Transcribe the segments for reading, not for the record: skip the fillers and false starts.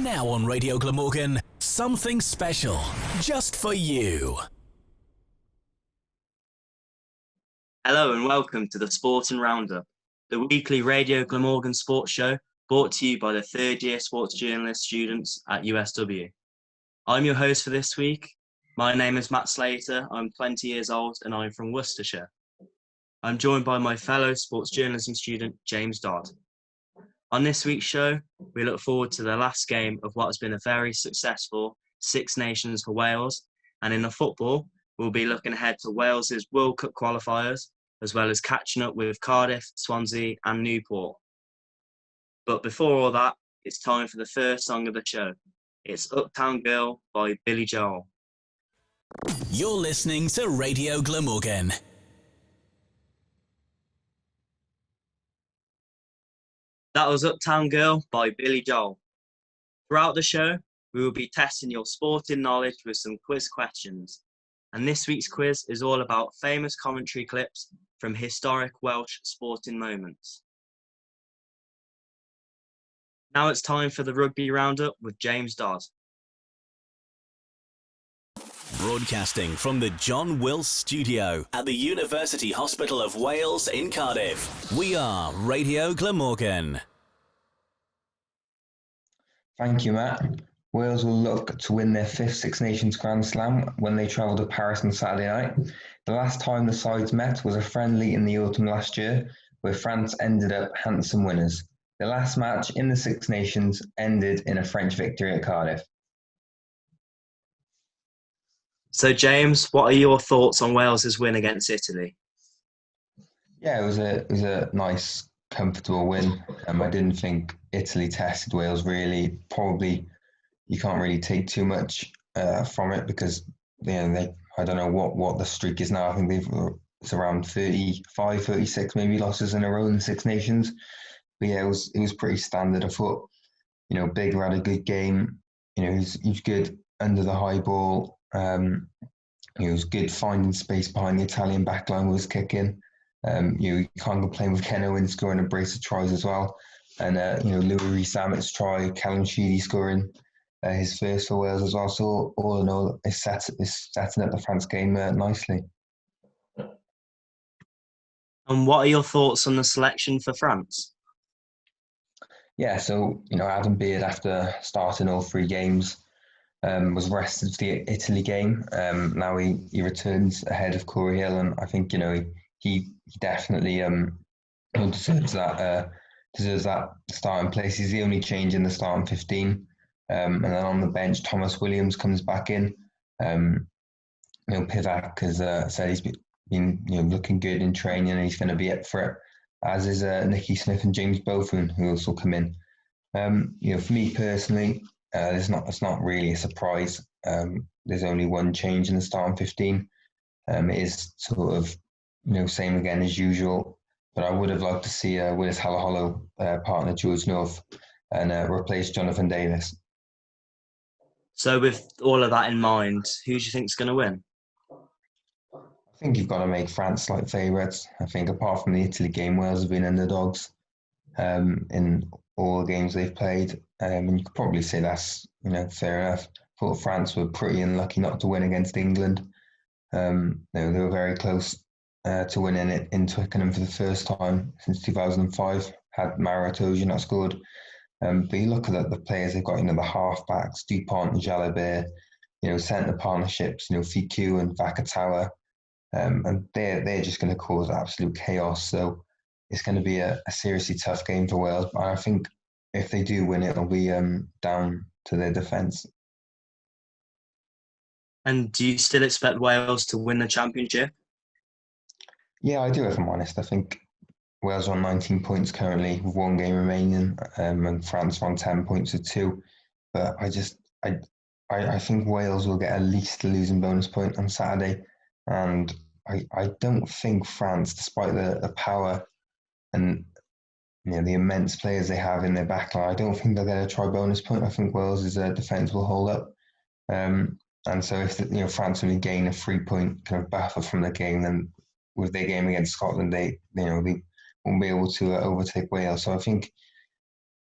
Now on Radio Glamorgan, something special just for you. Hello and welcome to the Sporting Roundup, the weekly Radio Glamorgan sports show brought to you by the third year sports journalist students at USW. I'm your host for this week. My name is Matt Slater. I'm 20 years old and I'm from Worcestershire. I'm joined by my fellow sports journalism student, James Dodd. On this week's show, we look forward to the last game of what has been a very successful Six Nations for Wales. And in the football, we'll be looking ahead to Wales's World Cup qualifiers, as well as catching up with Cardiff, Swansea and Newport. But before all that, it's time for the first song of the show. It's Uptown Girl by Billy Joel. You're listening to Radio Glamorgan. That was Uptown Girl by Billy Joel. Throughout the show, we will be testing your sporting knowledge with some quiz questions. And this week's quiz is all about famous commentary clips from historic Welsh sporting moments. Now it's time for the Rugby Roundup with James Dodd. Broadcasting from the John Wills Studio at the University Hospital of Wales in Cardiff. We are Radio Glamorgan. Thank you, Matt. Wales will look to win their fifth Six Nations Grand Slam when they travel to Paris on Saturday night. The last time the sides met was a friendly in the autumn last year, where France ended up handsome winners. The last match in the Six Nations ended in a French victory at Cardiff. So, James, what are your thoughts on Wales's win against Italy? Yeah, it was a nice, comfortable win. I didn't think Italy tested Wales really. Probably you can't really take too much from it because I don't know what the streak is now. I think it's around 35, 36 maybe losses in a row in the Six Nations. But yeah, it was pretty standard. I thought, Bigger had a good game. He's good under the high ball. He was good finding space behind the Italian backline with his kicking. You can't complain with Ken Owen scoring a brace of tries as well. And, Louis Rees-Zammit's try, Callum Sheedy scoring his first for Wales as well. So all in all, it's setting up the France game nicely. And what are your thoughts on the selection for France? Yeah, so, Adam Beard, after starting all three games, was rested for the Italy game. Now he returns ahead of Corey Hill, and I think he definitely deserves that starting place. He's the only change in the starting 15, and then on the bench, Thomas Williams comes back in. Pivac has said he's been looking good in training, and he's going to be up for it. As is Nicky Smith and James Beaufort, who also come in. For me personally, it's not really a surprise. There's only one change in the starting 15. It is sort of same again as usual, but I would have liked to see Willis Halaholo partner George North and replace Jonathan Davis. So with all of that in mind, who do you think is going to win? I think you've got to make France like favourites. I think apart from the Italy game, Wales have been underdogs in all the games they've played. And you could probably say that's fair enough. I thought France were pretty unlucky not to win against England. They were very close to winning it in Twickenham for the first time since 2005. Had Maro Itoje not scored. But you look at the players they've got, the half-backs, Dupont and Jalabert, centre partnerships, Fiku and Vakatawa. And they're just going to cause absolute chaos. So it's going to be a seriously tough game for Wales. But I think if they do win, it'll be down to their defence. And do you still expect Wales to win the championship? Yeah, I do, if I'm honest. I think Wales are on 19 points currently with one game remaining, and France are on 10 points with two. But I think Wales will get at least a losing bonus point on Saturday. And I don't think France, despite the power and the immense players they have in their backline, I don't think they'll get a try bonus point. I think Wales' defence will hold up. And so if France only gain a 3-point kind of buffer from the game, then with their game against Scotland, they won't be able to overtake Wales. So I think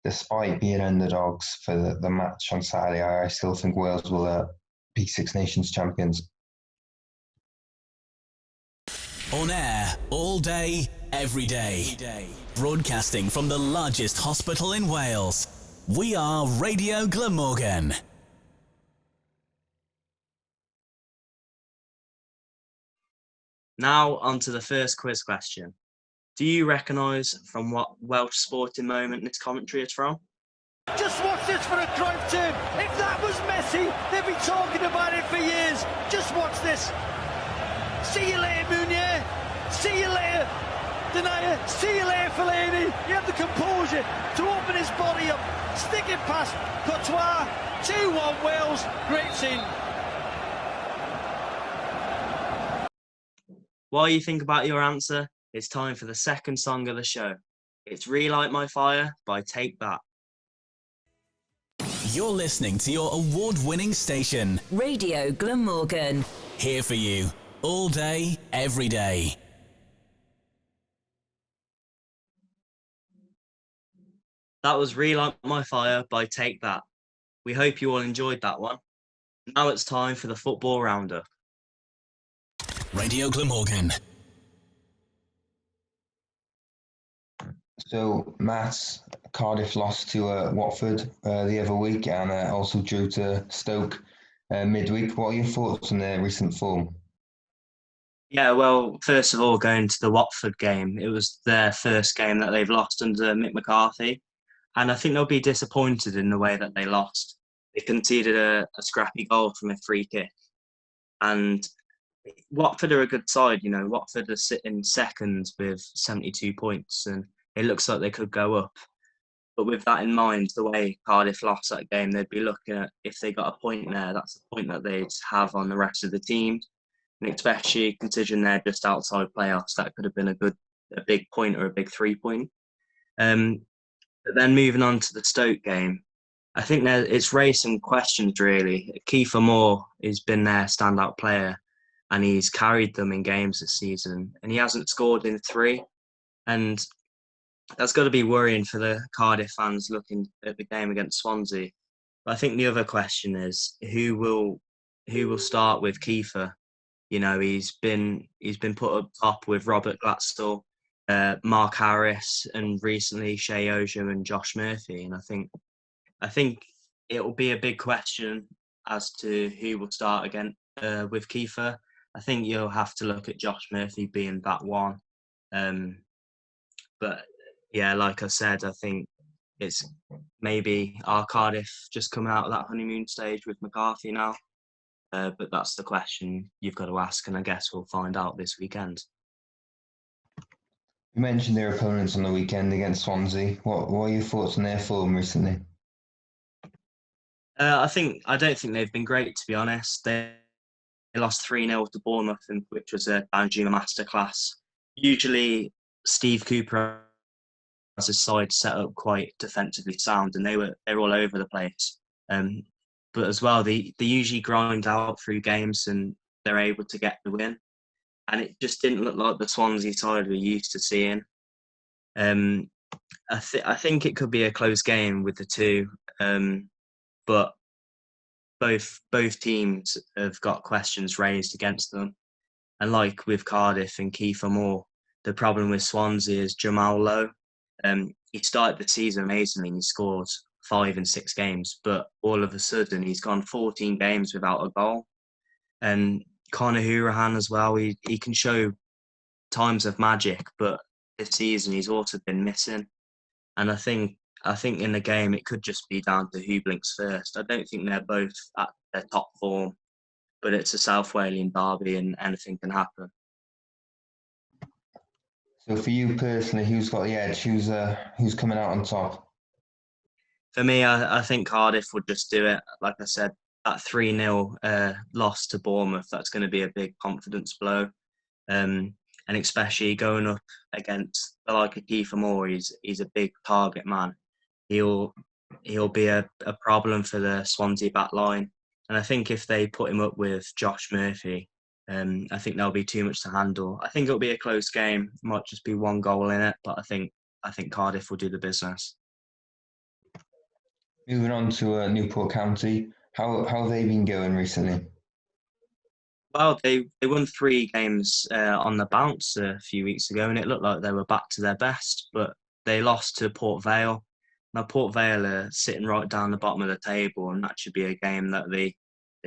despite being underdogs for the match on Saturday, I still think Wales will be Six Nations champions. On air, all day, every day. Broadcasting from the largest hospital in Wales. We are Radio Glamorgan. Now on to the first quiz question. Do you recognise from what Welsh sporting moment this commentary is from? Just watch this for a drive turn. If that was Messi, they'd be talking about it for years. Just watch this. See you later, Munier. See you later, Denier. See you later, Fellaini. He had the composure to open his body up, stick it past Courtois. 2-1 Wales. Great scene. While you think about your answer, it's time for the second song of the show. It's Relight My Fire by Take That. You're listening to your award-winning station. Radio Glamorgan. Here for you, all day, every day. That was Relight My Fire by Take That. We hope you all enjoyed that one. Now it's time for the football roundup. Radio Glamorgan. So, Matt, Cardiff lost to Watford the other week and also drew to Stoke midweek. What are your thoughts on their recent form? Yeah, well, first of all, going to the Watford game, it was their first game that they've lost under Mick McCarthy. And I think they'll be disappointed in the way that they lost. They conceded a scrappy goal from a free kick. And Watford are a good side, you know. Watford are sitting second with 72 points and it looks like they could go up. But with that in mind, the way Cardiff lost that game, they'd be looking at, if they got a point there, that's a point that they'd have on the rest of the teams. And especially considering they're just outside playoffs, that could have been a big point or a big 3 point. But then moving on to the Stoke game, I think it's raised some questions really. Kiefer Moore has been their standout player and he's carried them in games this season and he hasn't scored in 3. And that's got to be worrying for the Cardiff fans looking at the game against Swansea. But I think the other question is who will start with Kiefer? You know, he's been put up top with Robert Glatzel, Mark Harris, and recently Shea Ojo and Josh Murphy. And I think it will be a big question as to who will start again with Kiefer. I think you'll have to look at Josh Murphy being that one. But yeah, like I said, I think it's maybe our Cardiff just coming out of that honeymoon stage with McCarthy now. But that's the question you've got to ask, and I guess we'll find out this weekend. You mentioned their opponents on the weekend against Swansea. What are your thoughts on their form recently? I don't think they've been great, to be honest. They lost 3-0 to Bournemouth, which was a Danjuma masterclass. Usually, Steve Cooper has his side set up quite defensively sound, and they were all over the place. But as well, they usually grind out through games, and they're able to get the win. And it just didn't look like the Swansea side we're used to seeing. I think it could be a close game with the two, but both teams have got questions raised against them. And like with Cardiff and Kiefer Moore, the problem with Swansea is Jamal Lowe. He started the season amazingly and he scored 5 in 6 games, but all of a sudden he's gone 14 games without a goal. And Conor Hourihane as well, he can show times of magic, but this season he's also been missing. And I think in the game it could just be down to who blinks first. I don't think they're both at their top form, but it's a South Walian derby and anything can happen. So for you personally, who's got the edge? Who's coming out on top? For me, I think Cardiff would just do it. Like I said, that 3-0 loss to Bournemouth, that's going to be a big confidence blow. And especially going up against the like of Kiefer Moore, he's a big target man. He'll be a problem for the Swansea back line. And I think if they put him up with Josh Murphy, I think there'll be too much to handle. I think it'll be a close game. Might just be one goal in it, but I think Cardiff will do the business. Moving on to Newport County, how have they been going recently? Well, they won 3 games on the bounce a few weeks ago, and it looked like they were back to their best, but they lost to Port Vale. Now, Port Vale are sitting right down the bottom of the table, and that should be a game that they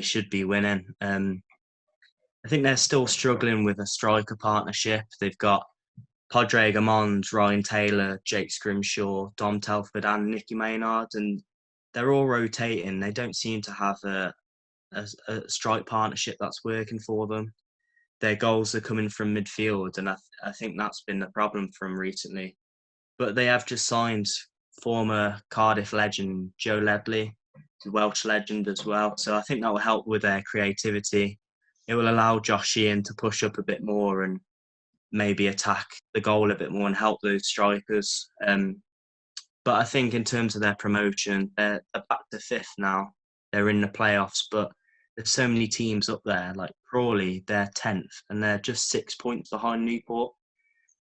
should be winning. I think they're still struggling with a striker partnership. They've got Padre Gamond, Ryan Taylor, Jake Scrimshaw, Dom Telford, and Nicky Maynard, and they're all rotating. They don't seem to have a strike partnership that's working for them. Their goals are coming from midfield, and I think that's been the problem for them recently. But they have just signed former Cardiff legend Joe Ledley, the Welsh legend as well. So I think that will help with their creativity. It will allow Josh Sheehan to push up a bit more and maybe attack the goal a bit more and help those strikers. But I think in terms of their promotion, they're back to 5th now. They're in the playoffs, but there's so many teams up there. Like Crawley, they're 10th, and they're just 6 points behind Newport.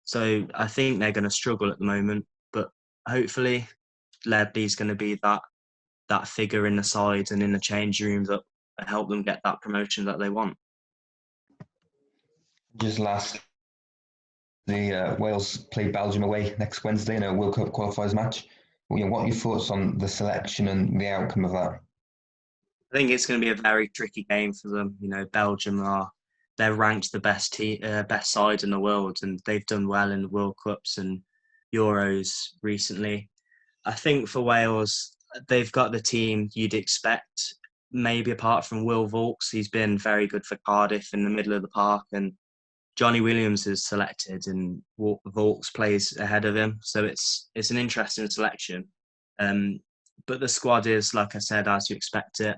So I think they're going to struggle at the moment. But hopefully, Ledley's going to be that figure in the side and in the change room that help them get that promotion that they want. Just last, Wales play Belgium away next Wednesday in a World Cup qualifiers match. What are your thoughts on the selection and the outcome of that? I think it's going to be a very tricky game for them. Belgium they're ranked the best side in the world, and they've done well in the World Cups and Euros recently. I think for Wales, they've got the team you'd expect, maybe apart from Will Vaulks. He's been very good for Cardiff in the middle of the park, and Johnny Williams is selected and Vaulks plays ahead of him. So it's an interesting selection. But the squad is, like I said, as you expect it.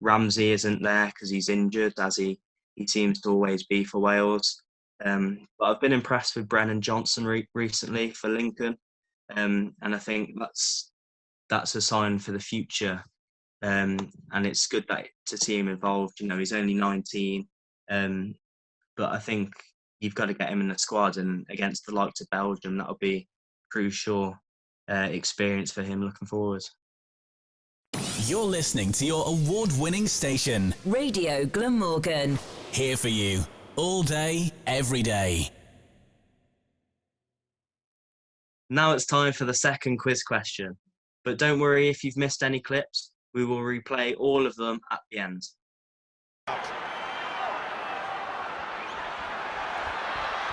Ramsey isn't there because he's injured, as he seems to always be for Wales. But I've been impressed with Brennan Johnson recently for Lincoln. And I think that's a sign for the future. And it's good to see him involved. He's only 19. But I think you've got to get him in the squad, and against the likes of Belgium, that'll be crucial experience for him looking forward. You're listening to your award-winning station, Radio Glamorgan. here for you all day, every day. Now it's time for the second quiz question. But don't worry if you've missed any clips. We will replay all of them at the end.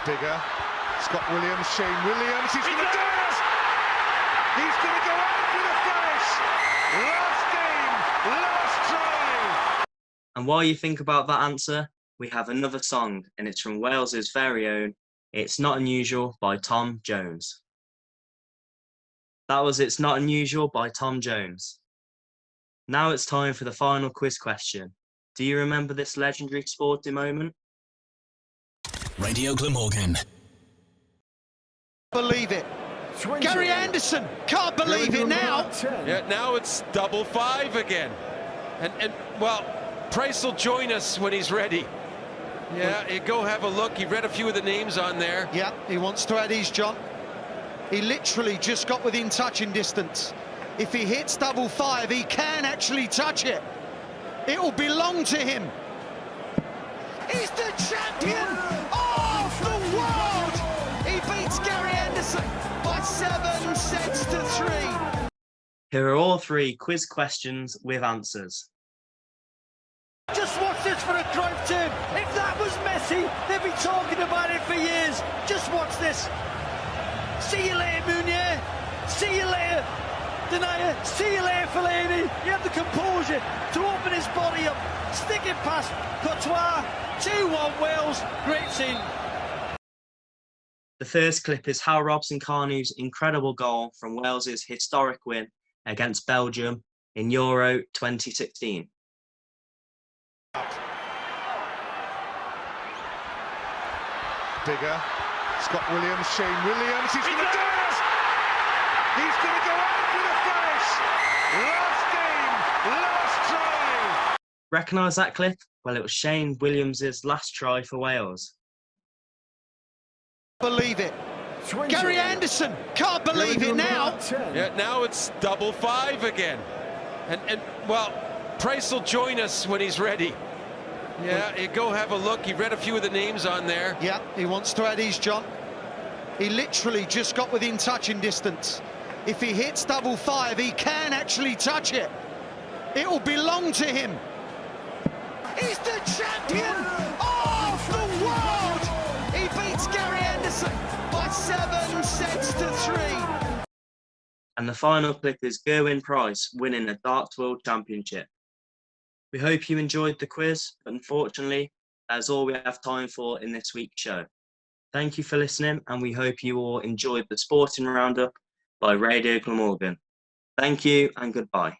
Digger, Scott Williams, Shane Williams, he's going to do it! He's going to go out for the finish! Last game, last try! And while you think about that answer, we have another song, and it's from Wales's very own It's Not Unusual by Tom Jones. That was It's Not Unusual by Tom Jones. Now it's time for the final quiz question. Do you remember this legendary sporting moment? Radio Glamorgan. Believe it. Gary Anderson can't believe it now. Yeah, now it's 5-5 again. And well, Price will join us when he's ready. Yeah, you go have a look. He read a few of the names on there. Yeah, he wants to add his, John. He literally just got within touching distance. If he hits 5-5, he can actually touch it. It will belong to him. He's the champion of the world! He beats Gary Anderson by 7 sets to 3. Here are all 3 quiz questions with answers. Just watch this for a drive, Tim. If that was Messi, they'd be talking about it for years. Just watch this. See you later, Munier. See you later, Denier. See you later, Fellaini. He had the composure to open his body up, stick it past Courtois. 2-1 Wales. Great scene. The first clip is Hal Robson-Carnew's incredible goal from Wales's historic win against Belgium in Euro 2016. Digger, Scott Williams, Shane Williams, he's going to do it! He's going to go out for the finish! Last game, last try! Recognise that clip? Well, it was Shane Williams' last try for Wales. Believe it. Gary Anderson can't believe it now. Yeah, now it's 5-5 again. And well, Price will join us when he's ready. Yeah, you go have a look. He read a few of the names on there. Yeah, he wants to add his, John. He literally just got within touching distance. If he hits double five, he can actually touch it. It will belong to him. He's the champion of the world! He beats Gary Anderson by 7 sets to 3. And the final clip is Gerwyn Price winning the Darts World Championship. We hope you enjoyed the quiz, but unfortunately, that's all we have time for in this week's show. Thank you for listening, and we hope you all enjoyed the Sporting Roundup by Radio Glamorgan. Thank you and goodbye.